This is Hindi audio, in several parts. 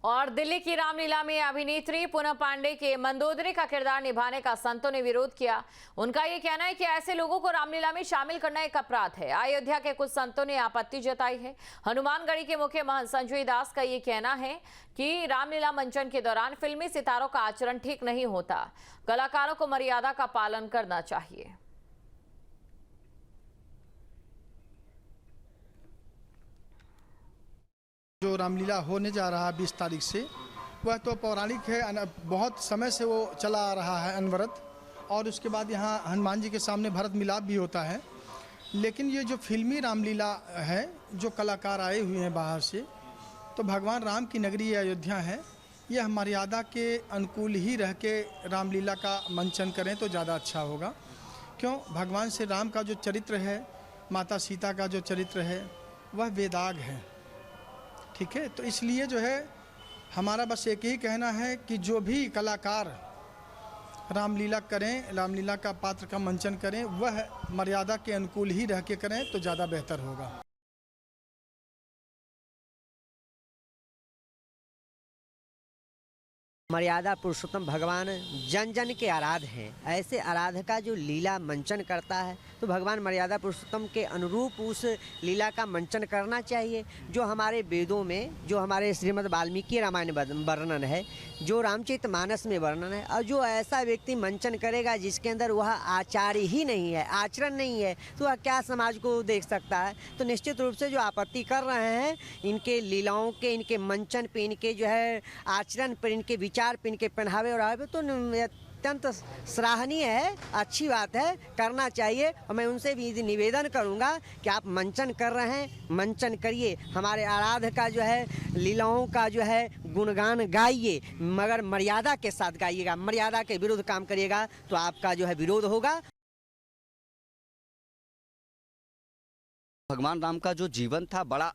और दिल्ली की रामलीला में अभिनेत्री पूनम पांडे के मंदोदरी का किरदार निभाने का संतों ने विरोध किया। उनका ये कहना है कि ऐसे लोगों को रामलीला में शामिल करना एक अपराध है। अयोध्या के कुछ संतों ने आपत्ति जताई है। हनुमानगढ़ी के मुख्य महंत संजय दास का ये कहना है कि रामलीला मंचन के दौरान फिल्मी सितारों का आचरण ठीक नहीं होता। कलाकारों को मर्यादा का पालन करना चाहिए। जो रामलीला होने जा रहा है 20 तारीख से, वह तो पौराणिक है, बहुत समय से वो चला आ रहा है अनवरत। और उसके बाद यहाँ हनुमान जी के सामने भरत मिलाप भी होता है। लेकिन ये जो फिल्मी रामलीला है, जो कलाकार आए हुए हैं बाहर से, तो भगवान राम की नगरी अयोध्या है, यह मर्यादा के अनुकूल ही रह के रामलीला का मंचन करें तो ज़्यादा अच्छा होगा। क्यों? भगवान श्री राम का जो चरित्र है, माता सीता का जो चरित्र है, वह वेदाग है। ठीक है, तो इसलिए जो है हमारा बस एक ही कहना है कि जो भी कलाकार रामलीला करें, रामलीला का पात्र का मंचन करें, वह मर्यादा के अनुकूल ही रह के करें तो ज़्यादा बेहतर होगा। मर्यादा पुरुषोत्तम भगवान जन जन के आराध्य हैं। ऐसे आराध्य का जो लीला मंचन करता है तो भगवान मर्यादा पुरुषोत्तम के अनुरूप उस लीला का मंचन करना चाहिए। जो हमारे वेदों में, जो हमारे श्रीमद् वाल्मीकि रामायण वर्णन है, जो रामचरितमानस में वर्णन है, और जो ऐसा व्यक्ति मंचन करेगा जिसके अंदर वह आचार ही नहीं है, आचरण नहीं है, तो वह क्या समाज को देख सकता है। तो निश्चित रूप से जो आपत्ति कर रहे हैं इनके लीलाओं के, इनके मंचन पे, इनके जो है आचरण पर, इनके विचार पे, इनके पहनावे और आवे, तो अत्यंत सराहनीय है, अच्छी बात है, करना चाहिए। और मैं उनसे भी निवेदन करूंगा कि आप मंचन कर रहे हैं, मंचन करिए, हमारे आराध्य का जो है लीलाओं का जो है गुणगान गाइए, मगर मर्यादा के साथ गाइएगा। मर्यादा के विरुद्ध काम करिएगा तो आपका जो है विरोध होगा। भगवान राम का जो जीवन था बड़ा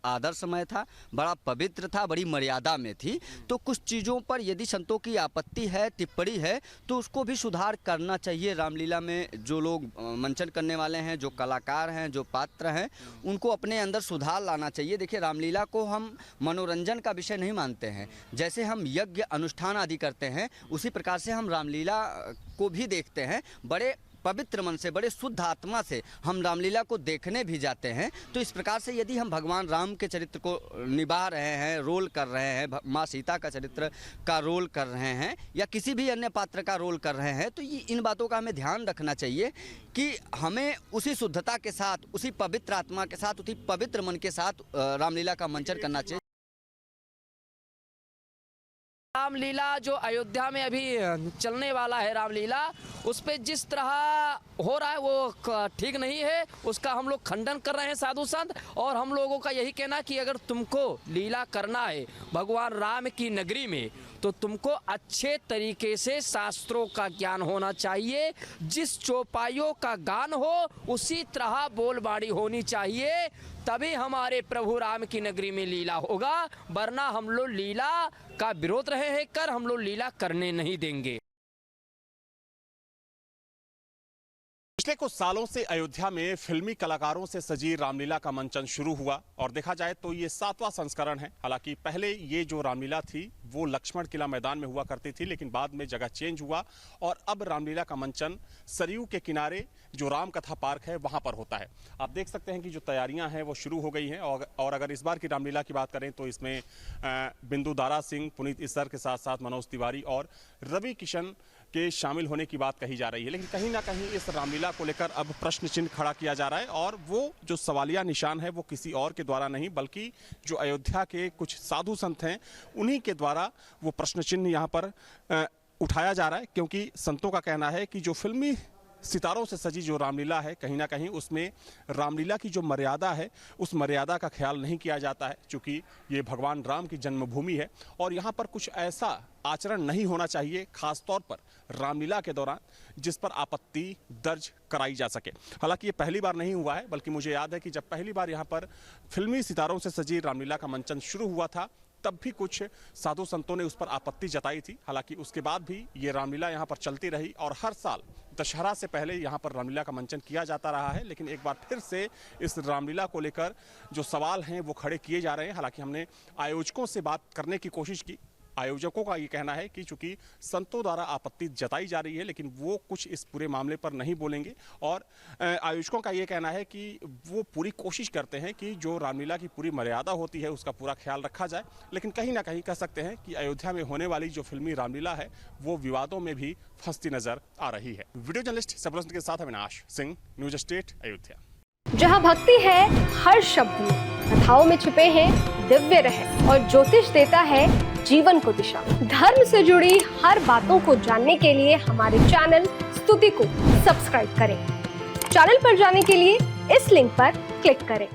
आदर्शमय था, बड़ा पवित्र था, बड़ी मर्यादा में थी। तो कुछ चीज़ों पर यदि संतों की आपत्ति है, टिप्पणी है, तो उसको भी सुधार करना चाहिए। रामलीला में जो लोग मंचन करने वाले हैं, जो कलाकार हैं, जो पात्र हैं, उनको अपने अंदर सुधार लाना चाहिए। देखिए, रामलीला को हम मनोरंजन का विषय नहीं मानते हैं। जैसे हम यज्ञ अनुष्ठान आदि करते हैं, उसी प्रकार से हम रामलीला को भी देखते हैं। बड़े पवित्र मन से, बड़े शुद्ध आत्मा से हम रामलीला को देखने भी जाते हैं। तो इस प्रकार से यदि हम भगवान राम के चरित्र को निभा रहे हैं, रोल कर रहे हैं, माँ सीता का चरित्र का रोल कर रहे हैं, या किसी भी अन्य पात्र का रोल कर रहे हैं, तो ये इन बातों का हमें ध्यान रखना चाहिए कि हमें उसी शुद्धता के साथ, उसी पवित्र आत्मा के साथ, उसी पवित्र मन के साथ रामलीला का मंचन करना चाहिए। रामलीला जो अयोध्या में अभी चलने वाला है, रामलीला उस पे जिस तरह हो रहा है वो ठीक नहीं है। उसका हम लोग खंडन कर रहे हैं साधु संत। और हम लोगों का यही कहना कि अगर तुमको लीला करना है भगवान राम की नगरी में, तो तुमको अच्छे तरीके से शास्त्रों का ज्ञान होना चाहिए। जिस चौपाइयों का गान हो उसी तरह बोलबाड़ी होनी चाहिए, तभी हमारे प्रभु राम की नगरी में लीला होगा। वरना हम लोग लीला का विरोध रहे हैं कर, हम लोग लीला करने नहीं देंगे। पिछले कुछ सालों से अयोध्या में फिल्मी कलाकारों से सजी रामलीला का मंचन शुरू हुआ और देखा जाए तो ये 7वां संस्करण है। हालांकि पहले ये जो रामलीला थी वो लक्ष्मण किला मैदान में हुआ करती थी, लेकिन बाद में जगह चेंज हुआ और अब रामलीला का मंचन सरयू के किनारे जो राम कथा पार्क है वहां पर होता है। आप देख सकते हैं कि जो तैयारियां हैं वो शुरू हो गई हैं। और अगर इस बार की रामलीला की बात करें तो इसमें बिंदु दारा सिंह, पुनीत इस्सर के साथ साथ मनोज तिवारी और रवि किशन के शामिल होने की बात कही जा रही है। लेकिन कहीं ना कहीं इस रामलीला को लेकर अब प्रश्न चिन्ह खड़ा किया जा रहा है, और वो जो सवालिया निशान है वो किसी और के द्वारा नहीं, बल्कि जो अयोध्या के कुछ साधु संत हैं उन्हीं के द्वारा वो प्रश्न चिन्ह यहाँ पर उठाया जा रहा है। क्योंकि संतों का कहना है कि जो फिल्मी सितारों से सजी जो रामलीला है, कहीं ना कहीं उसमें रामलीला की जो मर्यादा है उस मर्यादा का ख्याल नहीं किया जाता है। चूँकि ये भगवान राम की जन्मभूमि है और यहाँ पर कुछ ऐसा आचरण नहीं होना चाहिए, खास तौर पर रामलीला के दौरान, जिस पर आपत्ति दर्ज कराई जा सके। हालांकि ये पहली बार नहीं हुआ है, बल्कि मुझे याद है कि जब पहली बार यहाँ पर फिल्मी सितारों से सजी रामलीला का मंचन शुरू हुआ था तब भी कुछ साधु संतों ने उस पर आपत्ति जताई थी। हालांकि उसके बाद भी ये रामलीला यहाँ पर चलती रही और हर साल दशहरा से पहले यहाँ पर रामलीला का मंचन किया जाता रहा है। लेकिन एक बार फिर से इस रामलीला को लेकर जो सवाल हैं वो खड़े किए जा रहे हैं। हालांकि हमने आयोजकों से बात करने की कोशिश की। आयोजकों का ये कहना है कि चूंकि संतों द्वारा आपत्ति जताई जा रही है लेकिन वो कुछ इस पूरे मामले पर नहीं बोलेंगे और आयोजकों का ये कहना है कि वो पूरी कोशिश करते हैं कि जो रामलीला की पूरी मर्यादा होती है उसका पूरा ख्याल रखा जाए। लेकिन कहीं ना कहीं कह सकते हैं कि अयोध्या में होने वाली जो फिल्मी रामलीला है वो विवादों में भी फंसती नजर आ रही है। वीडियो जर्नलिस्ट सबरंत के साथ अविनाश सिंह, न्यूज स्टेट, अयोध्या। जहाँ भक्ति है हर शब्द में, कथाओं में छुपे हैं दिव्य रहस्य और ज्योतिष देता है जीवन को दिशा। धर्म से जुड़ी हर बातों को जानने के लिए हमारे चैनल स्तुति को सब्सक्राइब करें। चैनल पर जाने के लिए इस लिंक पर क्लिक करें।